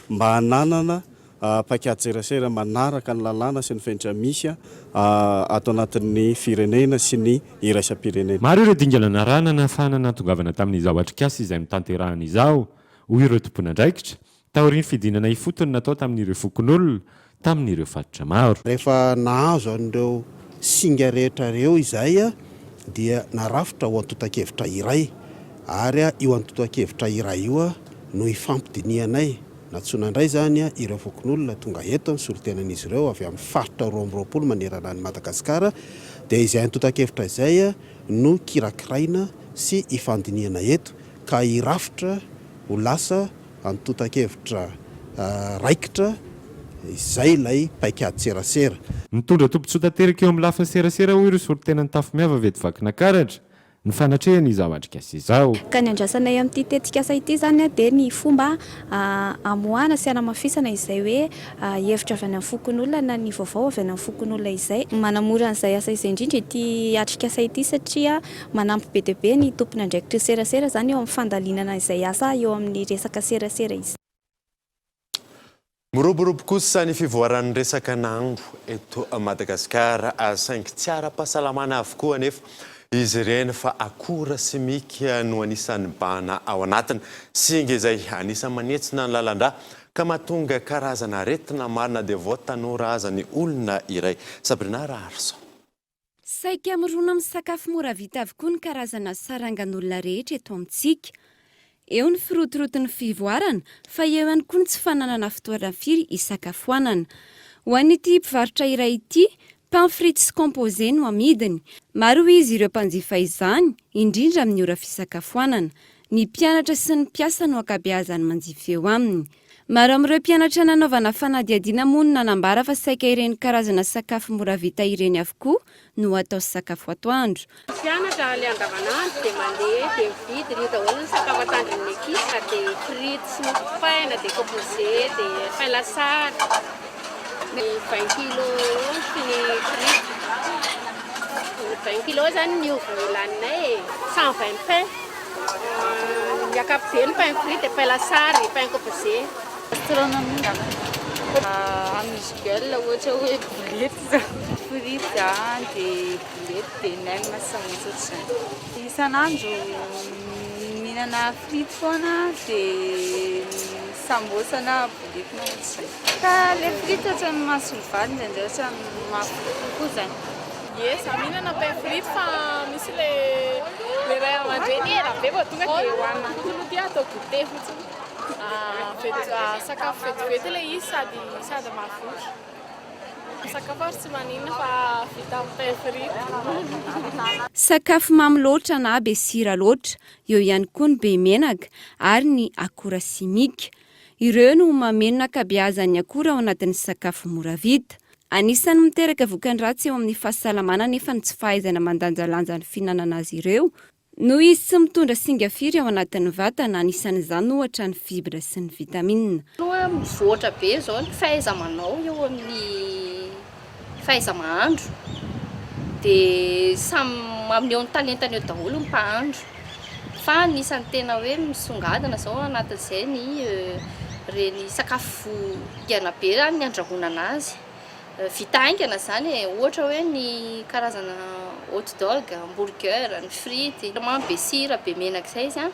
mba hananana paikady serasera manaraka ny lalàna sy ny fenitra misy ato anatin'ny firenena sy ny iraisam-pirenena. Maro ireo dingana narana na afahana natongavana tamin'izao atrikasa izay mitanterahana izao hoy ireo tompon'andraikitra taorian'ny fidinana ifotony natao tamin'ireo fokon'olona tamin'ireo faritra maro. Rehefa nahazo an'ireo singa rehetra ireo izay dia narafitra ho antotan-kevitra iray ary io antotan-kevitra iray io no ifampidinianay. Natsoina indray zany ireo fokon'olona tonga eto ny solotenan'izy ireo avy amin'ny faritra 12 manerana ny Madagasikara dia izay antotan-kevitra izay no kirakiraina sy ifandiniana eto ka irafitra ho lasa antotan-kevitra raikitra izay ilay paikady serasera. Mitondra tombontsoa tanteraka eo amin'ny lafiny serasera hoy ireo solotenan'ny tafimiavo avy eto Vakinankaratra ny fanatrehana izao atrikasa izao. Ka ny andrasanay amin'ity tetikasa ity zany dia ny fomba amoahana sy hanamafisana izay hoe hevitra avy any amin'ny fokon'olona na ny vaovao avy any amin'ny fokon'olona izay. Manamora an'izay asa izay indrindra ity atrikasa ity satria manampy be dia be ny tompony andraikitra serasera zany eo amin'ny fandalinana izay asa eo amin'ny resaka serasera izy. Miroborobo kosa ny fivoaran'ny resaka nango eto Madagasikara saingy tsy ara-pahasalamana avokoa anefa izy ireny fa akora simika no anisan'ny bana ao anatiny singa izay anisan'ny manetsina ny lalandra ka mahatonga karazana aretina marina dia voatanora aza ny olona iray. Sabrina Raharson. Saika amirona amin'ny sakafo mora vita avokoa ny karazana sarangan'olona rehetra eto amintsika. Eo ny firotirotin'ny fivoarana fa eo ihany koa ny tsy fananana fitoerana firy isakafoanana. Ho an'ity mpivarotra iray ity, pain frites composé no amidiny. Maro izy ireo mpanjifa izany, indrindra amin'ny ora fisakafoanana. Ny mpianatra sy ny mpiasa no ankabeazany manjifa eo aminy. Maro amin'ireo mpianatra nanaovana fanadihadiana moa no nanambara fa saika ireny karazana sakafo mora vita ireny avokoa no atao sakafo atoandro. Mpianatra le andavanandro dia mandeha dia mividy ny daholo ny sakafo atandron'ny ekisa dia frites sy pain dia composé dia pain lasary. Ny 20 kilo sy ny frites. Ny 20 kilo zany miovy laninay 120 pain. Ny ankapobeny pain frites dia pain lasary, pain composé. Amizigal ohatra hoe boulety zao. Frity zany dia boulety dia nem samosy ohatr'izany. Isan'andro mihinana frity foana dia sambosa na boulety na ohatr'izany. Ka ilay frity ohatrany mahasolo vady indraindray ohatrany mahafokokoa zany. Yes, mihinana pain frity fa misy le ray aman-dreny rabe vao tonga dia hohanina fotsiny dia atao goûter fotsiny. Sakafo vetivety ilay izy sady mahavoky. Sakafo ary tsy maninona fa vita amin'ny pain frity. Sakafo mamy loatra na be sira loatra, eo ihany koa ny be menaka ary ny akora simika. Ireo no mameno ankabeazan'ny akora ao anatin'ny sakafo mora vita. Anisan'ny miteraka vokan-dratsy eo amin'ny fahasalamana nefa ny tsy fahaizana mandanjalanja ny fihinanana azy ireo. Noho izy tsy mitondra singa firy ao anatin'ny vatana, anisan'izany ohatra ny fibra sy ny vitamina. Mivoatra be zao ny fahaiza-manao eo amin'ny fahaiza-mahandro. Dia samy amin'ny eo ny talentany eo daholo ny mpahandro. Fa anisan'ny tena hoe misongadina zao anatin'izay ny reny sakafo haingana be ny andrahoana azy. Vita haingana zany ohatra hoe ny karazana hot dog, hamburger, ny frity, mamy be sira, be menaka izay izy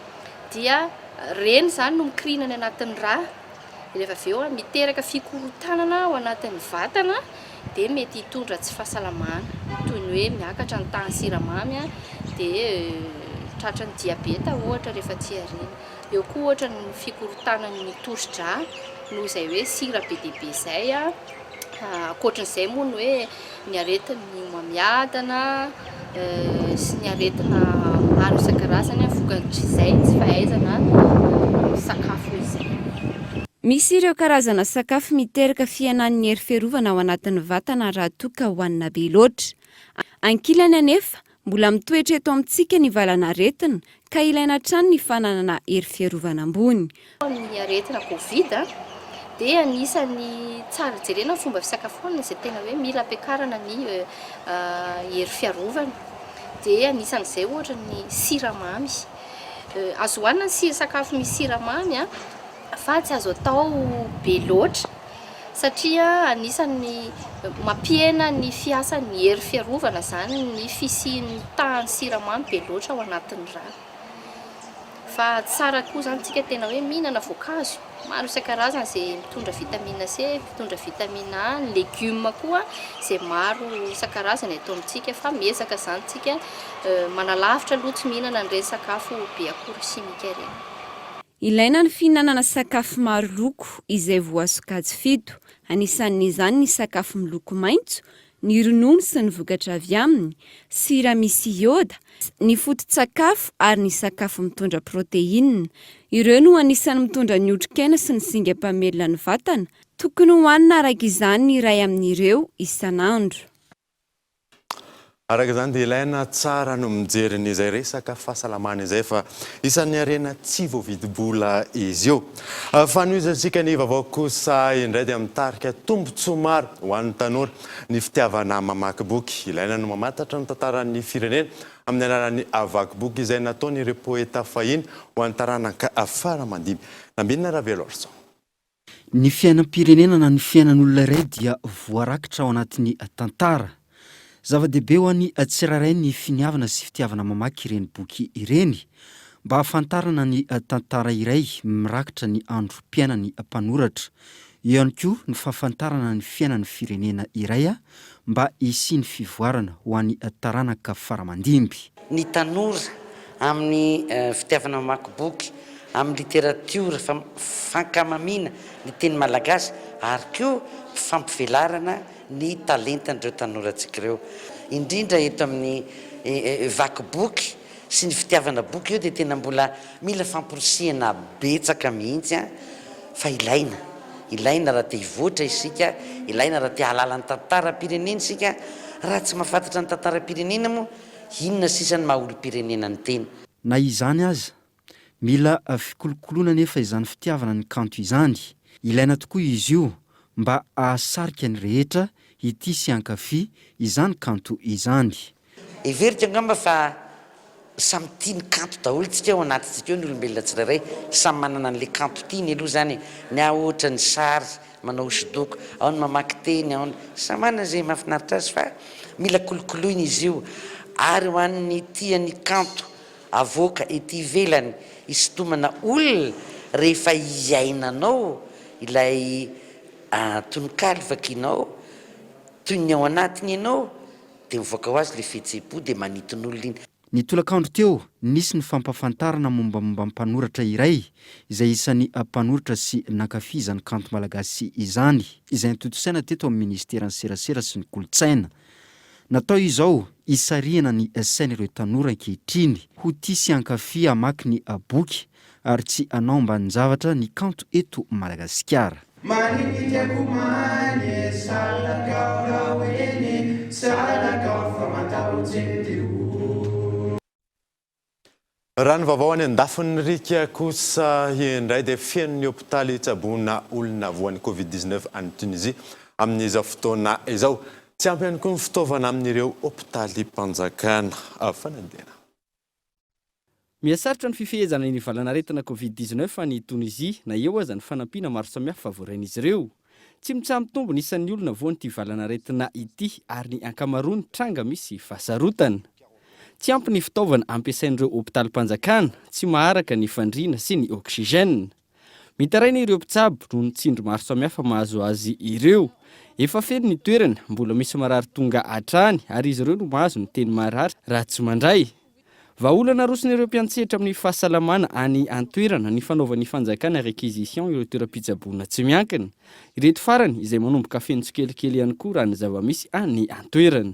dia reny zany no mikirinana anatin'ny raha. Rehefa avy eo miteraka fikorotanana ao anatin'ny vatana dia mety hitondra tsy fahasalamana toy ny hoe miakatra ny tahan'ny siramamy dia tratra ny diabeta ohatra rehefa tsy arina. Eo koa ohatra ny fikorotanan'ny tosi-dra noho izay hoe sira be dia be izay ankoatran'izay moa ny hoe ny aretin'ny mamiadana sy ny aretina maro isan-karazany vokan'izay tsy fahaizana sakafo izay. Misy ireo karazana sakafo miteraka fiainan'ny hery fiarovana ao anatin'ny vatana raha toa ka hohanina be loatra. Ankilany anefa mbola mitoetra eto amintsika ny valana aretina ka ilaina hatrany ny fananana hery fiarovana ambony. Ny aretina Covid dia anisan'ny tsara jerena fomba fisakafoanana izay tena hoe mila ampiakarana ny hery fiarovana. Dia anisan'izay ohatra ny siramamy. Azo hohanina ny sakafo misy siramamy fa tsy azo atao be loatra satria anisan'ny mampihena ny fiasan'ny hery fiarovana zany ny fisian'ny tahan'ny siramamy be loatra ao anatin'ny raha. Fa tsara koa zany tsika tena hoe mihinana voankazo maro isan-karazany izay mitondra vitamine C, mitondra vitamine A, ny légumes koa izay maro isan-karazany atao amintsika fa miezaka zany tsika manalavitra aloha tsy mihinana an'ireny sakafo be akora simika ireny. Ilaina ny fihinanana sakafo maro loko izay voasokajy fito. Anisan'izany ny sakafo miloko maitso, ny ronono sy ny vokatra avy aminy, sira misy ioda, ny foto-tsakafo ary ny sakafo mitondra protéine. Ireo no anisan'ny mitondra ny otrikaina sy ny singam-pamelona ny vatana. Tokony hohanina araka izany ny iray amin'ireo isan'andro. Araka izany dia ilaina tsara no mijery n'izay resaka fahasalamana izay fa isan'ny harena tsy voavidim-bola izy io. Fanoizantsika ny vaovao kosa indray dia mitarika tombotsoa maro ho an'ny tanora ny fitiavana mamaky boky. Ilaina no mamantatra ny tantaran'ny firenena amin'ny alalan'ny vaky boky izay nataon'ireo poeta fahiny ho an'ny taranaka afara mandimby. Nambinina Ravelo Orson. Ny fiainam-pirenena na ny fiainan'olona iray dia voarakitra ao anatin'ny tantara. Zava-dehibe ho an'ny tsirairay ny finiavana sy fitiavana mamaky ireny boky ireny mba hafantarana ny tantara iray mirakitra ny androm-piainany mpanoratra. Eo ihany koa ny fahafantarana ny fiainan'ny firenena iray mba hisiany fivoarana ho an'ny taranaka faramandimby. Ny tanora amin'ny fitiavana mamaky boky, amin'ny literatiora fankamamina ny teny malagasy ary koa fampivelarana ny talentandreo tanorantsika ireo. Indrindra eto amin'ny vaky boky sy ny fitiavana boky io dia tena mbola mila famporisihana betsaka mihitsy fa ilaina raha te hivoatra isika, ilaina raha te hahalala ny tantaram-pirenena isika. Raha tsy mahafantatra ny tantaram-pirenena moa, inona sisany maha-olom-pirenena ny tena. Na izany aza, mila fikolokoloana nefa izany fitiavana ny kanto izany. Ilaina tokoa izy io mba ahasarika ny rehetra ity sy ankafy izany kanto izany. Everiko angamba fa samy tia ny kanto daholo tsika ao anatintsika eo ny olombelona tsirairay samy manana n'le kanto tiany aloha zany ny ahoatra ny sary manao hosodoko ao ny mamaky teny ao ny samana zay mahafinaritra azy fa mila kolokoloina izy io ary ho an'ny tiany kanto avoaka ety ivelany isotomana olona rehefa iainanao ilay tononkalo vakinao toy ny ao anatiny ianao dia mivoaka ho azy le fihetseham-po dia manitony olona iny. Ny tolakandro teo nisy ny fampafantarana mombamomba mpanoratra iray izay isan'ny mpanoratra sy nankafizany kanto malagasy izany izay nitotosaina teto amin'ny ministera ny serasera sy ny kolotsaina. Natao izao isariana ny sain'ireo tanora ankehitriny ho tia sy hankafy hamaky ny boky ary tsy anao ambanin-javatra ny kanto eto Madagasikara. Raha ny vaovao any andafiny rika kosa indray dia fiain'ny hôpitaly Tsabona olona voan'ny Covid-19 any Tunisie amin'izao fotoana izao. Tsy ampy ihany koa ny fitaovana amin'ireo hôpitaly mpanjakana fanadina. Mihasarotra ny fifehezana ny valanaretina Covid-19 ny Tunisie na eo aza ny fanampiana maro samihafa voarain'izy ireo. Tsy mitsambitombo nisan'ny olona voan'ity valanaretina ity ary ny ankamaroany tranga misy fahasarotana. Tsy ampy ny fitaovana ampiasain'ireo hôpitaly mpanjakana, tsy maharaka ny fandriana sy ny oksizena. Mitaraina ireo mpitsabo noho ny tsindry maro samihafa mahazo azy ireo. Efa feno ny toerana mbola misy marary tonga hatrany ary izy ireo no mahazo ny teny marary raha tsy mandray. Vahaolana rosin'ireo mpiantsehatra amin'ny fahasalamana any antoerana ny fanaovan'ny fanjakana réquisition ireo toeram-pitsaboana tsy miankina. Ireto farany izay manomboka feno tsikelikely ihany koa raha ny zava-misy any antoerana.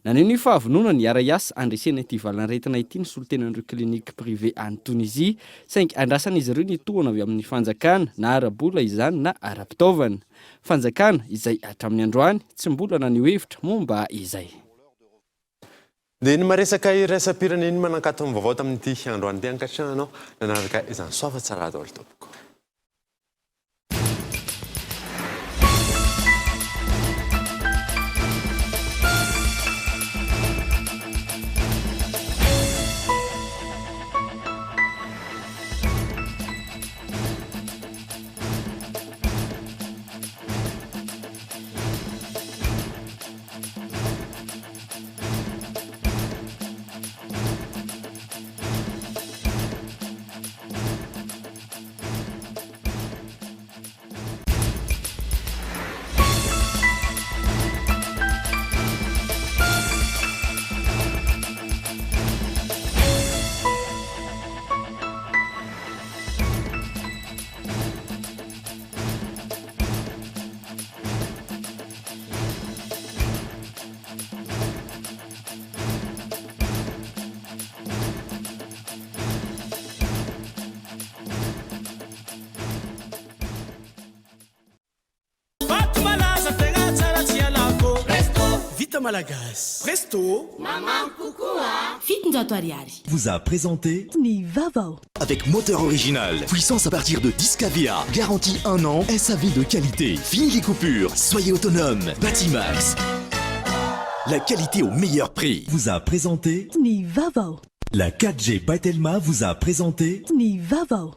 Naneo ny fahavonona ny ara-iasa andresena ity valanaretina ity ny solotenan'ireo klinika privé any Tunisie saingy andrasan'izy ireo ny tohana avy amin'ny fanjakana na ara-bola izany na ara-pitaovana. Fanjakana izay hatramin'ny androany tsy mbola naneo hevitra momba izay. Dia ny maresaka iraisam-pireneny manankatony vaovao tamin'ity androany dia ankatrehana anao nanaraka izany soava tsara daholo tompoko. Malagasy. Presto. Maman Koukoua. Fitinjato Ariari vous a présenté Ni Vavao. Avec moteur original, puissance à partir de 10 kVA, garantie 1 an, SAV de qualité. Fini les coupures, soyez autonome. Batimax. La qualité au meilleur prix. Vous a présenté Ni Vavao. La 4G Batelma vous a présenté Ni Vavao.